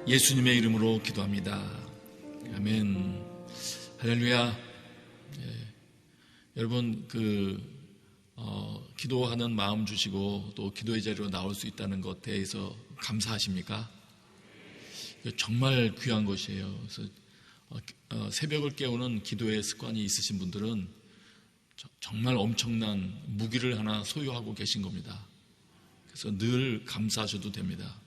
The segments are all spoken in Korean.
예수님의 이름으로 기도합니다. 아멘. 할렐루야. 여러분 기도하는 마음 주시고 또 기도의 자리로 나올 수 있다는 것에 대해서 감사하십니까? 정말 귀한 것이에요. 그래서 새벽을 깨우는 기도의 습관이 있으신 분들은 정말 엄청난 무기를 하나 소유하고 계신 겁니다. 그래서 늘 감사하셔도 됩니다.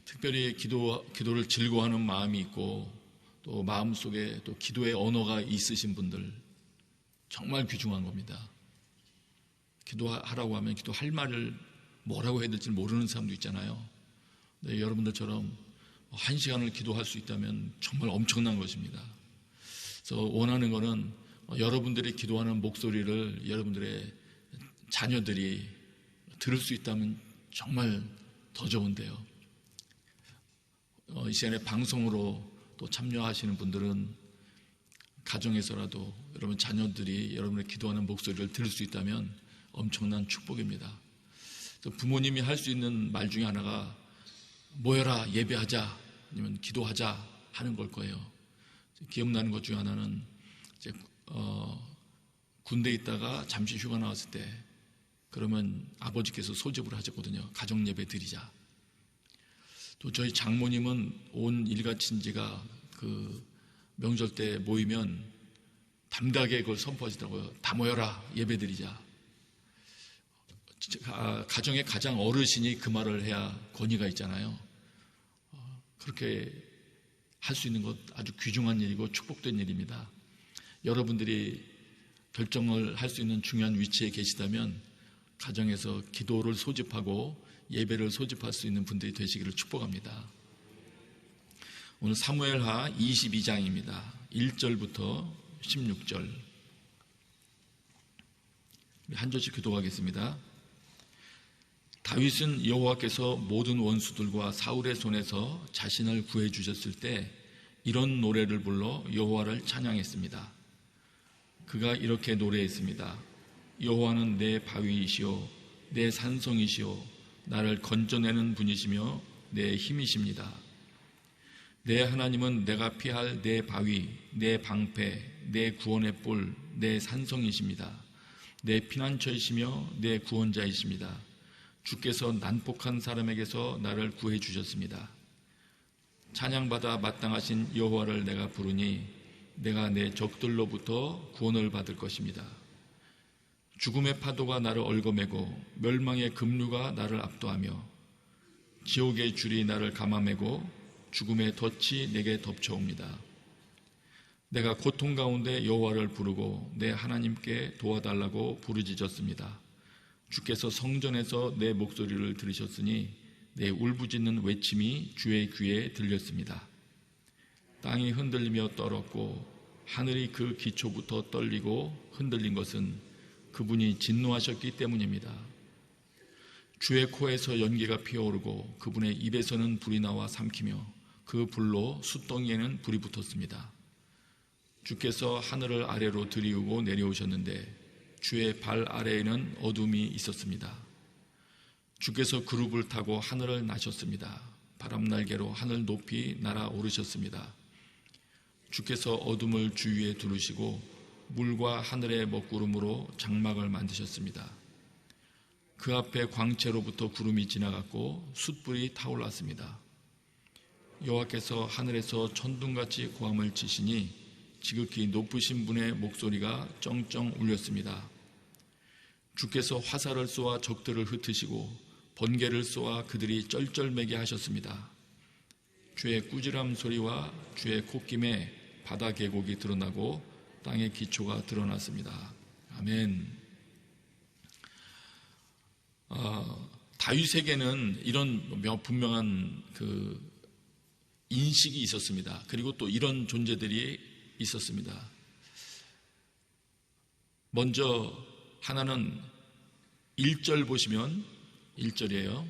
특별히 기도를 즐거워하는 마음이 있고 또 마음속에 또 기도의 언어가 있으신 분들 정말 귀중한 겁니다. 기도하라고 하면 기도할 말을 뭐라고 해야 될지 모르는 사람도 있잖아요. 네, 여러분들처럼 1시간을 기도할 수 있다면 정말 엄청난 것입니다. 그래서 원하는 것은 여러분들이 기도하는 목소리를 여러분들의 자녀들이 들을 수 있다면 정말 더 좋은데요. 이 시간에 방송으로 또 참여하시는 분들은 가정에서라도 여러분 자녀들이 여러분의 기도하는 목소리를 들을 수 있다면 엄청난 축복입니다. 부모님이 할 수 있는 말 중에 하나가 모여라 예배하자 아니면 기도하자 하는 걸 거예요. 기억나는 것 중에 하나는 이제 군대에 있다가 잠시 휴가 나왔을 때 그러면 아버지께서 소집을 하셨거든요. 가정 예배 드리자. 또 저희 장모님은 온 일가친지가 그 명절 때 모이면 담대하게 그걸 선포하시더라고요. 다 모여라 예배 드리자. 가정의 가장 어르신이 그 말을 해야 권위가 있잖아요. 그렇게 할 수 있는 것 아주 귀중한 일이고 축복된 일입니다. 여러분들이 결정을 할 수 있는 중요한 위치에 계시다면 가정에서 기도를 소집하고 예배를 소집할 수 있는 분들이 되시기를 축복합니다. 오늘 사무엘하 22장입니다. 1절부터 16절 한 절씩 기도하겠습니다. 다윗은 여호와께서 모든 원수들과 사울의 손에서 자신을 구해 주셨을 때 이런 노래를 불러 여호와를 찬양했습니다. 그가 이렇게 노래했습니다. 여호와는 내 바위이시오 내 산성이시오 나를 건져내는 분이시며 내 힘이십니다. 내 하나님은 내가 피할 내 바위, 내 방패, 내 구원의 뿔, 내 산성이십니다. 내 피난처이시며 내 구원자이십니다. 주께서 난폭한 사람에게서 나를 구해 주셨습니다. 찬양받아 마땅하신 여호와를 내가 부르니 내가 내 적들로부터 구원을 받을 것입니다. 죽음의 파도가 나를 얽어매고 멸망의 급류가 나를 압도하며 지옥의 줄이 나를 감아매고 죽음의 덫이 내게 덮쳐옵니다. 내가 고통 가운데 여호와를 부르고 내 하나님께 도와달라고 부르짖었습니다. 주께서 성전에서 내 목소리를 들으셨으니 내 울부짖는 외침이 주의 귀에 들렸습니다. 땅이 흔들리며 떨었고 하늘이 그 기초부터 떨리고 흔들린 것은 그분이 진노하셨기 때문입니다. 주의 코에서 연기가 피어오르고 그분의 입에서는 불이 나와 삼키며 그 불로 숯덩이에는 불이 붙었습니다. 주께서 하늘을 아래로 들이우고 내려오셨는데 주의 발 아래에는 어둠이 있었습니다. 주께서 그룹을 타고 하늘을 나셨습니다. 바람날개로 하늘 높이 날아오르셨습니다. 주께서 어둠을 주위에 두르시고 물과 하늘의 먹구름으로 장막을 만드셨습니다. 그 앞에 광채로부터 구름이 지나갔고 숯불이 타올랐습니다. 여호와께서 하늘에서 천둥같이 고함을 치시니 지극히 높으신 분의 목소리가 쩡쩡 울렸습니다. 주께서 화살을 쏘아 적들을 흩으시고 번개를 쏘아 그들이 쩔쩔매게 하셨습니다. 주의 꾸지람 소리와 주의 콧김에 바다 계곡이 드러나고 땅의 기초가 드러났습니다. 아멘. 다윗에게는 이런 분명한 인식이 있었습니다. 그리고 또 이런 존재들이 있었습니다. 먼저 하나는 1절 보시면 1절이에요.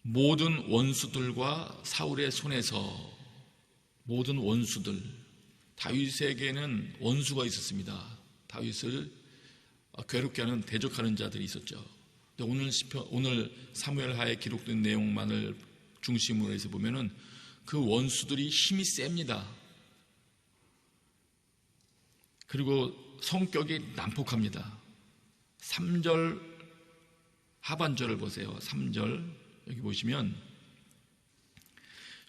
모든 원수들과 사울의 손에서 모든 원수들 다윗에게는 원수가 있었습니다. 다윗을 괴롭게 하는 대적하는 자들이 있었죠. 오늘 사무엘하에 기록된 내용만을 중심으로 해서 보면은 그 원수들이 힘이 셉니다. 그리고 성격이 난폭합니다. 3절 하반절을 보세요. 3절 여기 보시면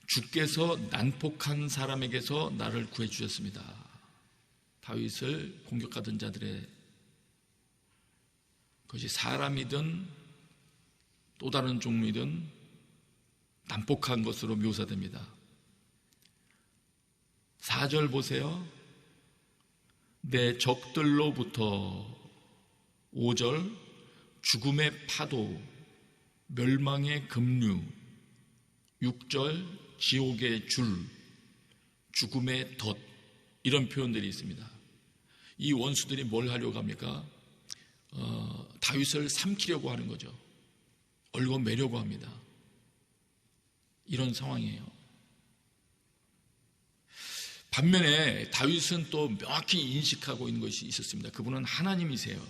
주께서 난폭한 사람에게서 나를 구해주셨습니다. 다윗을 공격하던 자들의 그것이 사람이든 또 다른 종류이든 난폭한 것으로 묘사됩니다. 4절 보세요. 내 적들로부터 5절 죽음의 파도, 멸망의 급류, 6절 지옥의 줄, 죽음의 덫, 이런 표현들이 있습니다. 이 원수들이 뭘 하려고 합니까? 다윗을 삼키려고 하는 거죠. 얽어매려고 합니다. 이런 상황이에요. 반면에 다윗은 또 명확히 인식하고 있는 것이 있었습니다. 그분은 하나님이세요.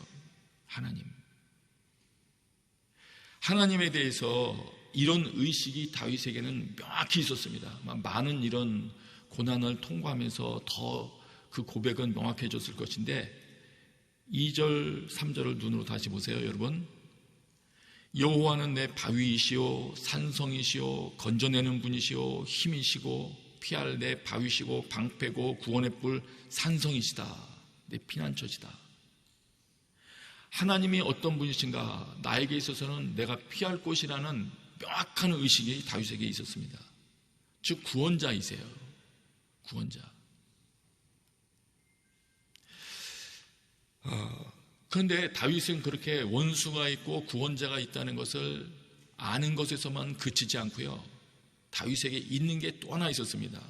하나님에 대해서 이런 의식이 다윗에게는 명확히 있었습니다. 많은 이런 고난을 통과하면서 더 그 고백은 명확해졌을 것인데 2절, 3절을 눈으로 다시 보세요, 여러분. 여호와는 내 바위이시오, 산성이시오, 건져내는 분이시오, 힘이시고 피할 내 바위시고 방패고 구원의 뿔 산성이시다. 내 피난처시다. 하나님이 어떤 분이신가, 나에게 있어서는 내가 피할 곳이라는 명확한 의식이 다윗에게 있었습니다. 즉 구원자이세요. 구원자. 그런데 다윗은 그렇게 원수가 있고 구원자가 있다는 것을 아는 것에서만 그치지 않고요, 다윗에게 있는 게 또 하나 있었습니다.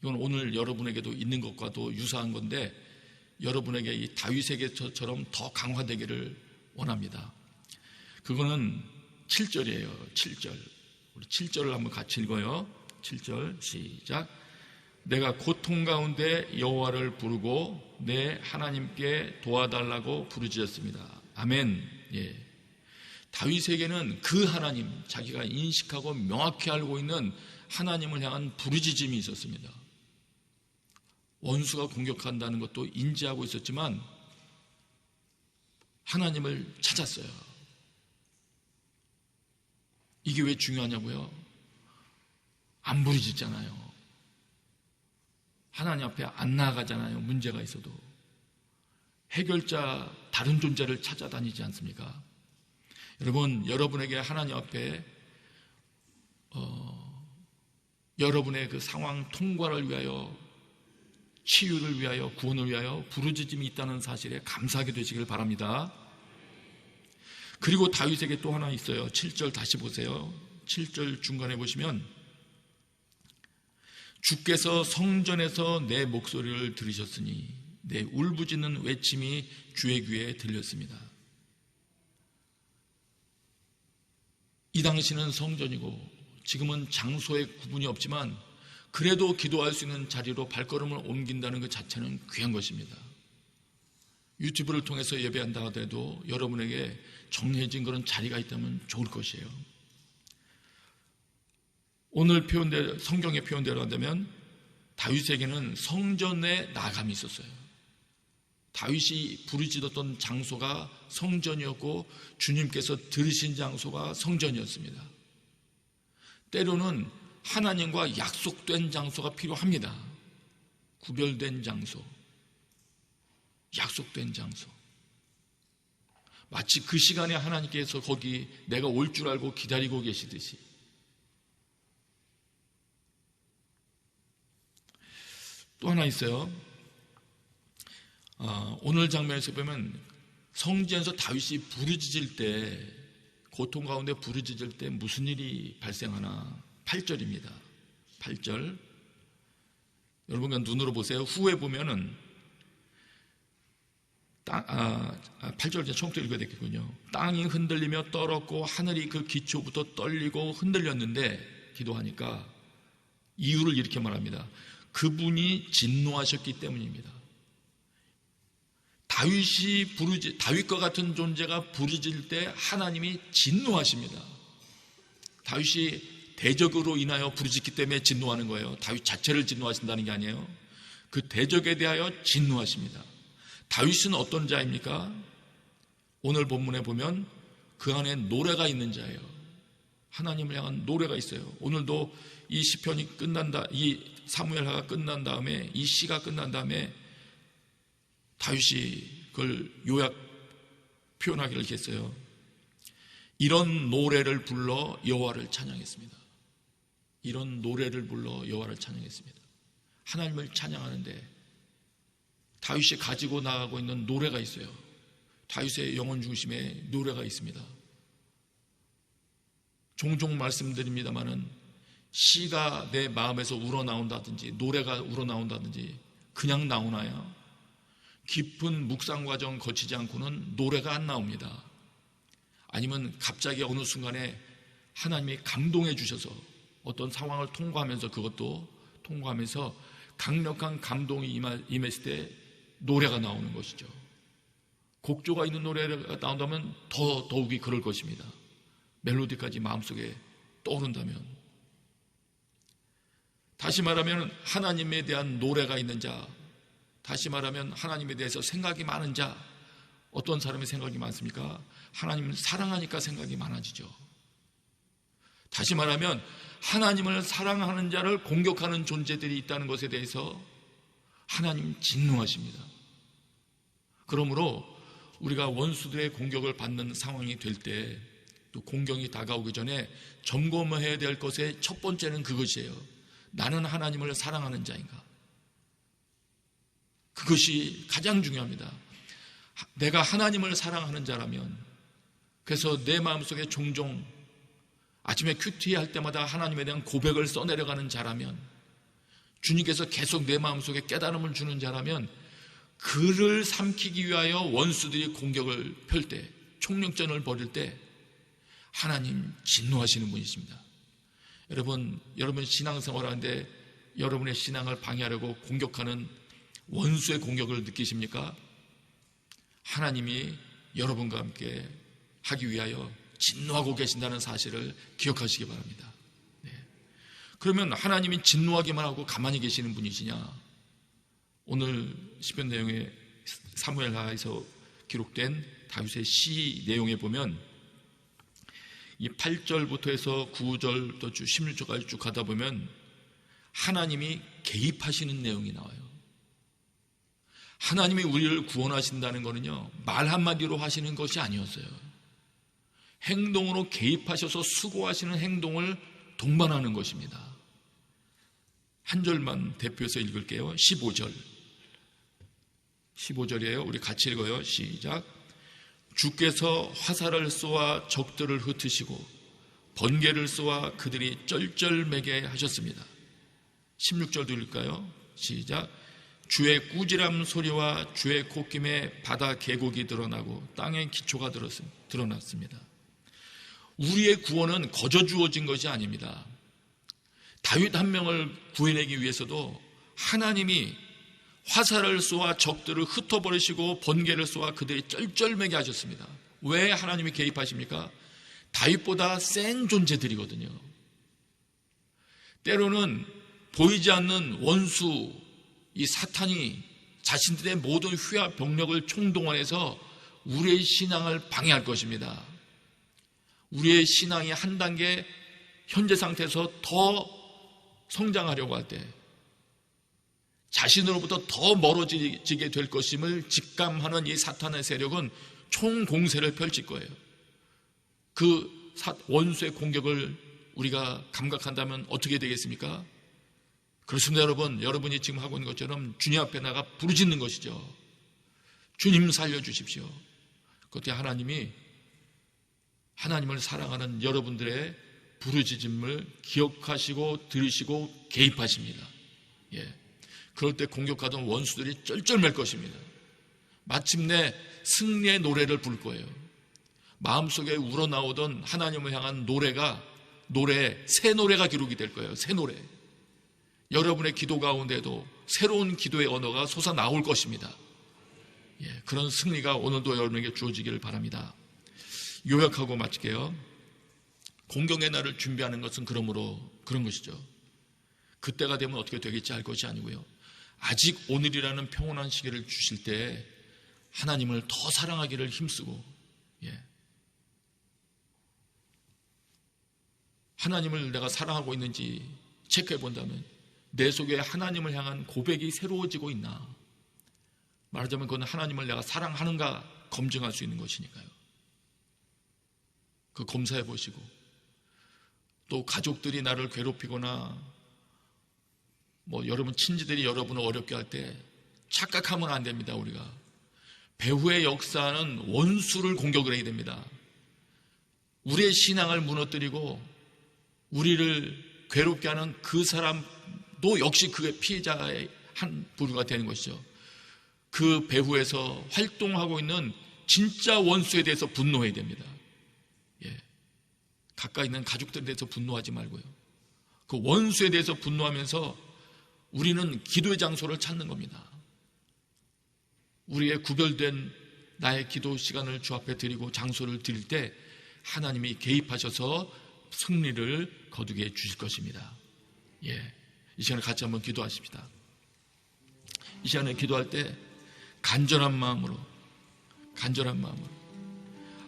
이건 오늘 여러분에게도 있는 것과도 유사한 건데 여러분에게 이 다윗에게처럼 더 강화되기를 원합니다. 그거는 7절이에요. 7절. 우리 7절을 한번 같이 읽어요. 7절 시작. 내가 고통 가운데 여호와를 부르고 내 하나님께 도와달라고 부르짖었습니다. 아멘. 예. 다윗에게는 그 하나님, 자기가 인식하고 명확히 알고 있는 하나님을 향한 부르짖음이 있었습니다. 원수가 공격한다는 것도 인지하고 있었지만 하나님을 찾았어요. 이게 왜 중요하냐고요? 안 부르짖잖아요. 하나님 앞에 안 나아가잖아요. 문제가 있어도. 해결자, 다른 존재를 찾아다니지 않습니까? 여러분, 여러분에게 하나님 앞에 여러분의 그 상황 통과를 위하여, 치유를 위하여, 구원을 위하여 부르짖음이 있다는 사실에 감사하게 되시길 바랍니다. 그리고 다윗에게 또 하나 있어요. 7절 다시 보세요. 7절 중간에 보시면 주께서 성전에서 내 목소리를 들으셨으니 내 울부짖는 외침이 주의 귀에 들렸습니다. 이 당시는 성전이고 지금은 장소의 구분이 없지만 그래도 기도할 수 있는 자리로 발걸음을 옮긴다는 것 자체는 귀한 것입니다. 유튜브를 통해서 예배한다 하더라도 여러분에게 정해진 그런 자리가 있다면 좋을 것이에요. 오늘 표현대로, 성경의 표현대로 한다면 다윗에게는 성전에 나감이 있었어요. 다윗이 부르짖었던 장소가 성전이었고 주님께서 들으신 장소가 성전이었습니다. 때로는 하나님과 약속된 장소가 필요합니다. 구별된 장소, 약속된 장소. 마치 그 시간에 하나님께서 거기 내가 올 줄 알고 기다리고 계시듯이. 또 하나 있어요. 오늘 장면에서 보면 성전에서 다윗이 부르짖을 때, 고통 가운데 부르짖을 때 무슨 일이 발생하나? 8절입니다. 8절. 여러분 눈으로 보세요. 후에 보면은 8절 처음부터 읽어야 되겠군요. 땅이 흔들리며 떨었고 하늘이 그 기초부터 떨리고 흔들렸는데, 기도하니까 이유를 이렇게 말합니다. 그분이 진노하셨기 때문입니다. 다윗과 같은 존재가 부르짖을 때 하나님이 진노하십니다. 다윗이 대적으로 인하여 부르짖기 때문에 진노하는 거예요. 다윗 자체를 진노하신다는 게 아니에요. 그 대적에 대하여 진노하십니다. 다윗은 어떤 자입니까? 오늘 본문에 보면 그 안에 노래가 있는 자예요. 하나님을 향한 노래가 있어요. 오늘도 이 시편이 끝난다, 이 사무엘하가 끝난 다음에, 이 시가 끝난 다음에 다윗이 그걸 요약 표현하기를 했어요. 이런 노래를 불러 여호와를 찬양했습니다. 이런 노래를 불러 여호와를 찬양했습니다. 하나님을 찬양하는데 다윗이 가지고 나가고 있는 노래가 있어요. 다윗의 영혼 중심에 노래가 있습니다. 종종 말씀드립니다마는 시가 내 마음에서 우러나온다든지 노래가 우러나온다든지 그냥 나오나요? 깊은 묵상 과정 거치지 않고는 노래가 안 나옵니다. 아니면 갑자기 어느 순간에 하나님이 감동해 주셔서 어떤 상황을 통과하면서, 그것도 통과하면서 강력한 감동이 임했을 때 노래가 나오는 것이죠. 곡조가 있는 노래가 나온다면 더욱이 그럴 것입니다. 멜로디까지 마음속에 떠오른다면. 다시 말하면 하나님에 대한 노래가 있는 자, 다시 말하면 하나님에 대해서 생각이 많은 자. 어떤 사람의 생각이 많습니까? 하나님을 사랑하니까 생각이 많아지죠. 다시 말하면 하나님을 사랑하는 자를 공격하는 존재들이 있다는 것에 대해서 하나님 진노하십니다. 그러므로 우리가 원수들의 공격을 받는 상황이 될 때, 또 공격이 다가오기 전에 점검해야 될 것의 첫 번째는 그것이에요. 나는 하나님을 사랑하는 자인가? 그것이 가장 중요합니다. 내가 하나님을 사랑하는 자라면, 그래서 내 마음속에 종종 아침에 큐티 할 때마다 하나님에 대한 고백을 써내려가는 자라면, 주님께서 계속 내 마음속에 깨달음을 주는 자라면, 그를 삼키기 위하여 원수들이 공격을 펼 때, 총력전을 벌일 때 하나님 진노하시는 분이십니다. 여러분 신앙생활 하는데 여러분의 신앙을 방해하려고 공격하는 원수의 공격을 느끼십니까? 하나님이 여러분과 함께 하기 위하여 진노하고 계신다는 사실을 기억하시기 바랍니다. 네. 그러면 하나님이 진노하기만 하고 가만히 계시는 분이시냐? 오늘 시편 내용에 사무엘하에서 기록된 다윗의 시 내용에 보면 이 8절부터 해서 9절 또 16절까지 쭉 가다 보면 하나님이 개입하시는 내용이 나와요. 하나님이 우리를 구원하신다는 것은요, 말 한마디로 하시는 것이 아니었어요. 행동으로 개입하셔서 수고하시는 행동을 동반하는 것입니다. 한 절만 대표해서 읽을게요. 15절이에요. 우리 같이 읽어요. 시작. 주께서 화살을 쏘아 적들을 흩으시고 번개를 쏘아 그들이 쩔쩔매게 하셨습니다. 16절도 읽을까요? 시작. 주의 꾸지람 소리와 주의 콧김에 바다 계곡이 드러나고 땅의 기초가 드러났습니다. 우리의 구원은 거저 주어진 것이 아닙니다. 다윗 한 명을 구해내기 위해서도 하나님이 화살을 쏘아 적들을 흩어버리시고 번개를 쏘아 그들이 쩔쩔매게 하셨습니다. 왜 하나님이 개입하십니까? 다윗보다 센 존재들이거든요. 때로는 보이지 않는 원수, 이 사탄이 자신들의 모든 휘하 병력을 총동원해서 우리의 신앙을 방해할 것입니다. 우리의 신앙이 한 단계 현재 상태에서 더 성장하려고 할 때 자신으로부터 더 멀어지게 될 것임을 직감하는 이 사탄의 세력은 총공세를 펼칠 거예요. 그 원수의 공격을 우리가 감각한다면 어떻게 되겠습니까? 그렇습니다. 여러분이 지금 하고 있는 것처럼 주님 앞에 나가 부르짖는 것이죠. 주님 살려주십시오. 그때 하나님을 사랑하는 여러분들의 부르짖음을 기억하시고 들으시고 개입하십니다. 예. 그럴 때 공격하던 원수들이 쩔쩔맬 것입니다. 마침내 승리의 노래를 부를 거예요. 마음속에 우러나오던 하나님을 향한 새 노래가 기록이 될 거예요. 새 노래. 여러분의 기도 가운데도 새로운 기도의 언어가 솟아나올 것입니다. 예, 그런 승리가 오늘도 여러분에게 주어지기를 바랍니다. 요약하고 마칠게요. 공경의 날을 준비하는 것은 그러므로 그런 것이죠. 그때가 되면 어떻게 되겠지 할 것이 아니고요. 아직 오늘이라는 평온한 시기를 주실 때 하나님을 더 사랑하기를 힘쓰고, 하나님을 내가 사랑하고 있는지 체크해 본다면 내 속에 하나님을 향한 고백이 새로워지고 있나, 말하자면 그건 하나님을 내가 사랑하는가 검증할 수 있는 것이니까요. 그 검사해 보시고, 또 가족들이 나를 괴롭히거나 여러분 친지들이 여러분을 어렵게 할 때 착각하면 안 됩니다. 우리가 배후의 역사는 원수를 공격을 해야 됩니다. 우리의 신앙을 무너뜨리고 우리를 괴롭게 하는 그 사람도 역시 그의 피해자의 한 부류가 되는 것이죠. 그 배후에서 활동하고 있는 진짜 원수에 대해서 분노해야 됩니다. 가까이 있는 가족들에 대해서 분노하지 말고요. 그 원수에 대해서 분노하면서 우리는 기도의 장소를 찾는 겁니다. 우리의 구별된 나의 기도 시간을 주 앞에 드리고 장소를 드릴 때 하나님이 개입하셔서 승리를 거두게 해 주실 것입니다. 이 시간에 같이 한번 기도하십시다. 이 시간에 기도할 때 간절한 마음으로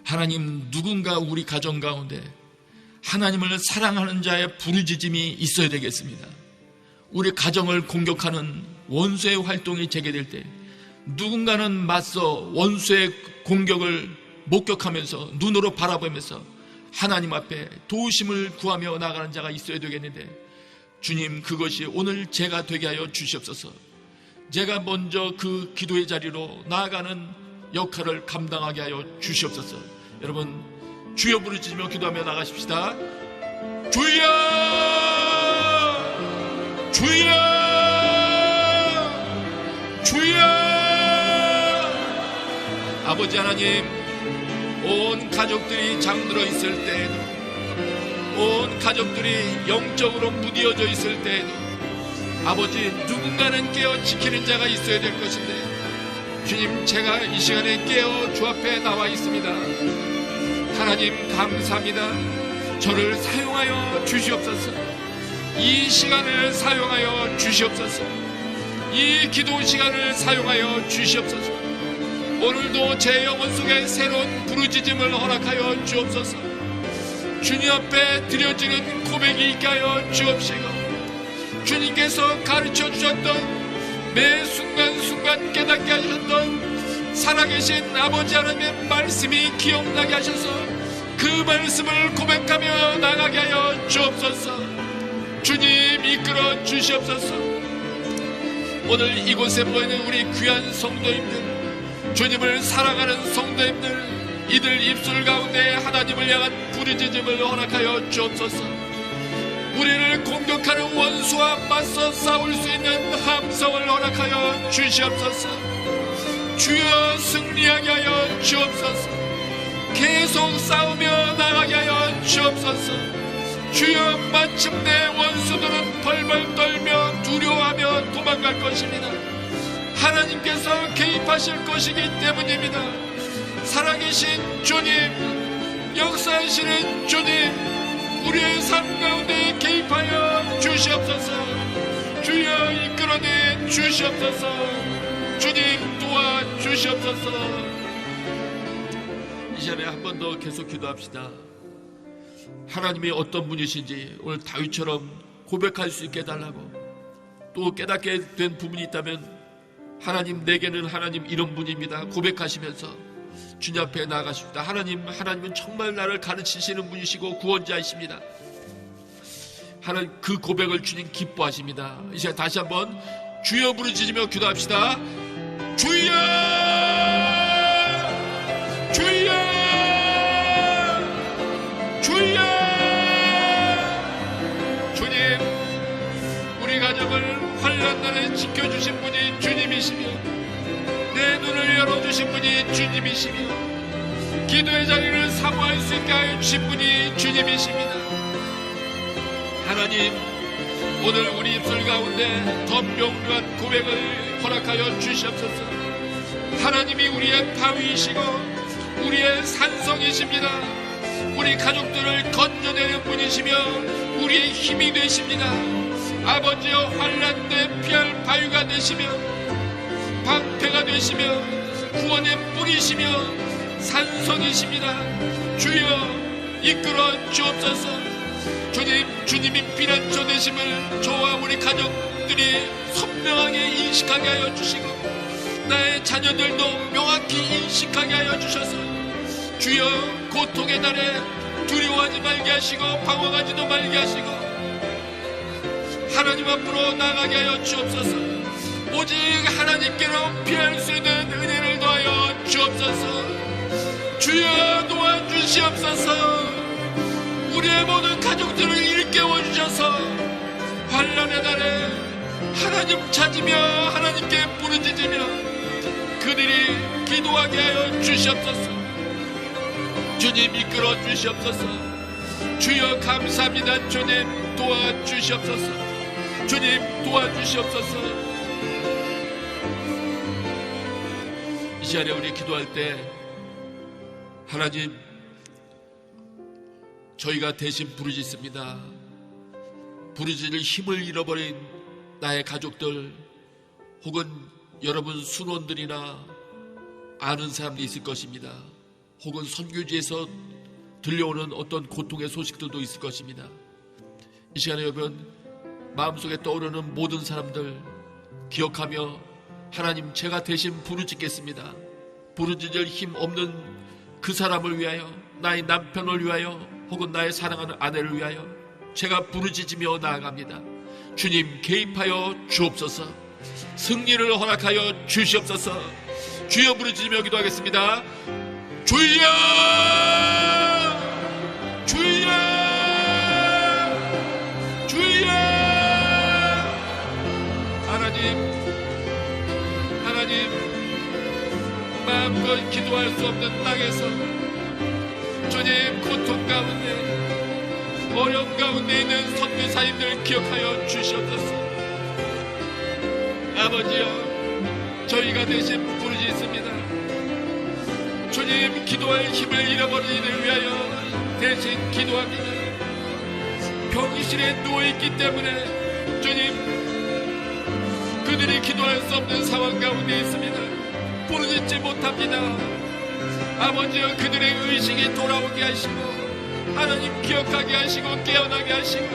하나님, 누군가 우리 가정 가운데 하나님을 사랑하는 자의 부르짖음이 있어야 되겠습니다. 우리 가정을 공격하는 원수의 활동이 재개될 때 누군가는 맞서 원수의 공격을 목격하면서 눈으로 바라보면서 하나님 앞에 도우심을 구하며 나가는 자가 있어야 되겠는데, 주님, 그것이 오늘 제가 되게 하여 주시옵소서. 제가 먼저 그 기도의 자리로 나아가는 역할을 감당하게 하여 주시옵소서. 여러분, 주여 부르짖으며 기도하며 나가십시다. 주여, 주여, 주여. 아버지 하나님, 온 가족들이 잠들어 있을 때에도, 온 가족들이 영적으로 무디어져 있을 때에도 아버지, 누군가는 깨어 지키는 자가 있어야 될 것인데, 주님, 제가 이 시간에 깨어 주 앞에 나와 있습니다. 하나님, 감사합니다. 저를 사용하여 주시옵소서. 이 시간을 사용하여 주시옵소서. 이 기도 시간을 사용하여 주시옵소서. 오늘도 제 영혼 속에 새로운 부르짖음을 허락하여 주옵소서. 주님 앞에 드려지는 고백이 있게 하여 주옵시고, 주님께서 가르쳐 주셨던 매 순간순간 깨닫게 하셨던 살아계신 아버지 하나님의 말씀이 기억나게 하셔서 그 말씀을 고백하며 나가게 하여 주옵소서. 주님, 이끌어 주시옵소서. 오늘 이곳에 모이는 우리 귀한 성도님들, 주님을 사랑하는 성도님들, 이들 입술 가운데 하나님을 향한 부르짖음을 허락하여 주옵소서. 우리를 공격하는 원수와 맞서 싸울 수 있는 함성을 허락하여 주시옵소서. 주여, 승리하게 하여 주옵소서. 계속 싸우며 나가게 하여 주옵소서. 주여, 마침내 원수들은 벌벌 떨며 두려워하며 도망갈 것입니다. 하나님께서 개입하실 것이기 때문입니다. 살아계신 주님, 역사하시는 주님, 우리의 삶 가운데 개입하여 주시옵소서. 주여, 이끌어내 주시옵소서. 주님, 도와주시옵소서. 이 시간에 한 번 더 계속 기도합시다. 하나님이 어떤 분이신지 오늘 다윗처럼 고백할 수 있게 해달라고, 또 깨닫게 된 부분이 있다면 하나님, 내게는 하나님 이런 분입니다 고백하시면서 주님 앞에 나아가십니다. 하나님은 정말 나를 가르치시는 분이시고 구원자이십니다. 하나님, 그 고백을 주님 기뻐하십니다. 이 시간 다시 한번 주여 부르짖으며 기도합시다. 주여, 주여, 주여. 주님, 우리 가정을 환난 날에 지켜주신 분이 주님이시며, 내 눈을 열어주신 분이 주님이시며, 기도의 자리를 사모할 수 있게 하여 주신 분이 주님이십니다. 하나님, 오늘 우리 입술 가운데 더 명료한 고백을 허락하여 주시옵소서. 하나님이 우리의 바위이시고 우리의 산성이십니다. 우리 가족들을 건져내는 분이시며 우리의 힘이 되십니다. 아버지여, 환난 때 피할 바위가 되시며 방패가 되시며 구원의 뿌리시며 산성이십니다. 주여 이끌어 주옵소서. 주님이 피난처 되심을 저와 우리 가족들이 선명하게 인식하게 하여 주시고 나의 자녀들도 명확히 인식하게 하여 주셔서 주여 고통의 날에 두려워하지 말게 하시고 방황하지도 말게 하시고 하나님 앞으로 나가게 하여 주옵소서. 오직 하나님께로 피할 수 있는 은혜를 더하여 주옵소서. 주여 도와주시옵소서. 우리의 모든 가족들을 일깨워 주셔서 환난의 날에 하나님 찾으며 하나님께 부르짖으며 그들이 기도하게 하여 주시옵소서. 주님 이끌어 주시옵소서. 주여 감사합니다. 주님 도와주시옵소서. 주님 도와주시옵소서. 이 시간에 우리 기도할 때 하나님, 저희가 대신 부르짖습니다. 부르짖을 힘을 잃어버린 나의 가족들 혹은 여러분 순원들이나 아는 사람들이 있을 것입니다. 혹은 선교지에서 들려오는 어떤 고통의 소식들도 있을 것입니다. 이 시간에 여러분 마음속에 떠오르는 모든 사람들 기억하며 하나님, 제가 대신 부르짖겠습니다. 부르짖을 힘 없는 그 사람을 위하여, 나의 남편을 위하여 혹은 나의 사랑하는 아내를 위하여 제가 부르짖으며 나아갑니다. 주님 개입하여 주옵소서. 승리를 허락하여 주시옵소서. 주여 부르짖으며 기도하겠습니다. 주여 주여 주여. 하나님 마음껏 기도할 수 없는 땅에서 주님 고통 가운데 어려움 가운데 있는 선교사님들 기억하여 주시옵소서. 아버지여, 저희가 대신 부르짖습니다. 주님 기도할 힘을 잃어버린 이를 위하여 대신 기도합니다. 병실에 누워있기 때문에 주님 그들이 기도할 수 없는 상황 가운데 있습니다. 부르짖지 못합니다. 아버지여, 그들의 의식이 돌아오게 하시고 하나님 기억하게 하시고 깨어나게 하시고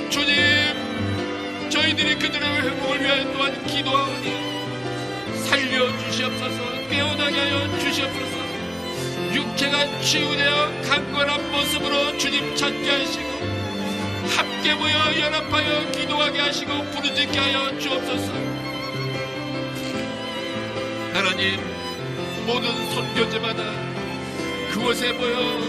주님, 저희들이 그들의 회복을 위하여 또한 기도하오니 살려주시옵소서. 깨어나게 하여 주시옵소서. 육체가 치유되어 강건한 모습으로 주님 찾게 하시고 함께 모여 연합하여 기도하게 하시고 부르짖게 하여 주옵소서. 하나님, 모든 선교제마다 그곳에 모여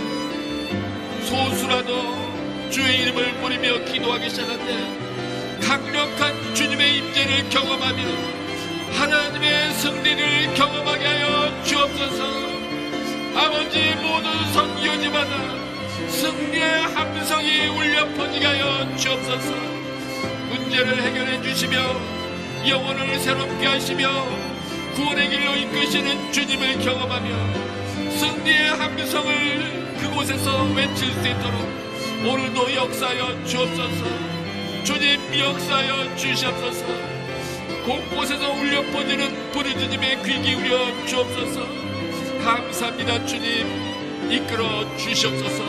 소수라도 주의 이름을 부르며 기도하기 시작한데 강력한 주님의 임재를 경험하며 하나님의 승리를 경험하게 하여 주옵소서. 아버지, 모든 선교지마다 승리의 함성이 울려 퍼지게 하여 주옵소서. 문제를 해결해 주시며 영혼을 새롭게 하시며 구원의 길로 이끄시는 주님을 경험하며 승리의 함성을 그곳에서 외칠 수 있도록 오늘도 역사하여 주옵소서. 주님 역사하여 주시옵소서. 곳곳에서 울려 퍼지는 부르짖음의 귀 기울여 주옵소서. 감사합니다. 주님 이끌어 주시옵소서.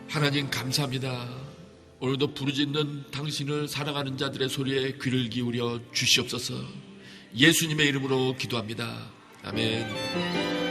하나님 감사합니다. 오늘도 부르짖는 당신을 사랑하는 자들의 소리에 귀를 기울여 주시옵소서. 예수님의 이름으로 기도합니다. 아멘.